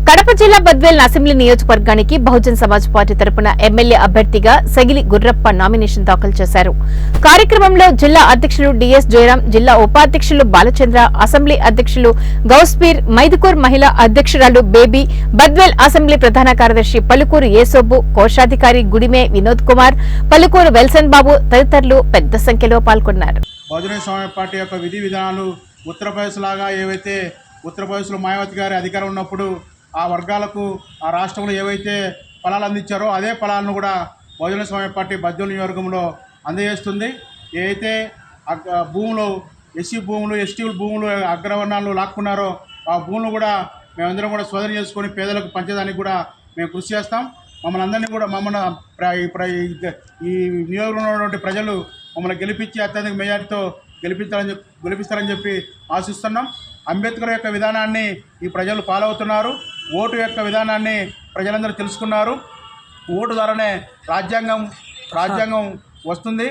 కడప జిల్లా బద్వేల్ అసెంబ్లీ నియోజకవర్గానికి బహుజన్ సమాజ్ పార్టీ తరపున ఎమ్మెల్యే అభ్యర్థిగా సగిలి గుర్రప్ప నామినేషన్ దాఖలు చేశారు. కార్యక్రమంలో జిల్లా అధ్యక్షులు డిఎస్ జయరాం, జిల్లా ఉపాధ్యక్షులు బాలచంద్ర, అసెంబ్లీ అధ్యక్షులు గౌస్పీర్, మైదుకూర్ మహిళా అధ్యక్షురాలు బేబీ, బద్వేల్ అసెంబ్లీ ప్రధాన కార్యదర్శి పలుకూరు ఏసోబు, కోశాధికారి గుడిమే వినోద్ కుమార్, పలుకూరు వెల్సన్ బాబు తదితరులు పెద్ద సంఖ్యలో పాల్గొన్నారు. బహుజన్ సమాజ్ పార్టీ యొక్క విధి విధానాలు ఉత్తరప్రదేశ్ లాగా ఏవైతే ఉత్తరప్రదేశ్లో మాయావతి గారి అధికారం ఉన్నప్పుడు ఆ వర్గాలకు ఆ రాష్ట్రంలో ఏవైతే ఫలాలు అందించారో అదే ఫలాలను కూడా బహుజన సమాజ్ పార్టీ బద్వేల్ నియోజకవర్గంలో అందజేస్తుంది. ఏదైతే భూములు ఎస్సీ భూములు, ఎస్టీ భూములు అగ్రవర్ణాలు లాక్కున్నారో ఆ భూములు కూడా మేమందరం కూడా స్వాధీనం చేసుకొని పేదలకు పంచేదానికి కూడా మేము కృషి చేస్తాం. మమ్మల్ని అందరినీ కూడా ఈ నియోజకవర్గంలో ఉన్నటువంటి ప్రజలు మమ్మల్ని గెలిపించి అత్యధిక మెజార్టీతో గెలిపిస్తారని చెప్పి ఆశిస్తున్నాం. అంబేద్కర్ యొక్క విధానాన్ని ఈ ప్రజలు ఫాలో అవుతున్నారు. ఓటు యొక్క విధానాన్ని ప్రజలందరూ తెలుసుకున్నారు. ఓటు ద్వారానే రాజ్యాంగం వస్తుంది.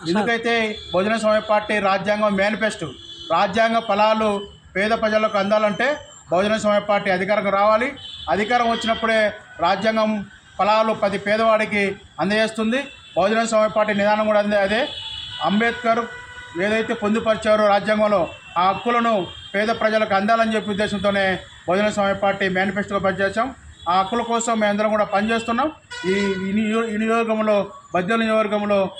ఎందుకైతే బహుజన సమాజ్ పార్టీ రాజ్యాంగం మేనిఫెస్టో, రాజ్యాంగ ఫలాలు పేద ప్రజలకు అందాలంటే బహుజన సమాజ్ పార్టీ అధికారం రావాలి. అధికారం వచ్చినప్పుడే రాజ్యాంగం ఫలాలు ప్రతి పేదవాడికి అందజేస్తుంది. బహుజన సమాజ్ పార్టీ నిదానం కూడా అదే. అంబేద్కర్ ఏదైతే పొందుపరిచారో రాజ్యాంగంలో ఆ హక్కులను పేద ప్రజలకు అందాలని చెప్పే ఉద్దేశంతోనే బహుజన సమాజ్ పార్టీ మేనిఫెస్టోగా పనిచేసాం. ఆ హక్కుల కోసం మేమందరం కూడా పనిచేస్తున్నాం. ఈ నియోజకవర్గంలో బద్వేల్ నియోజకవర్గంలో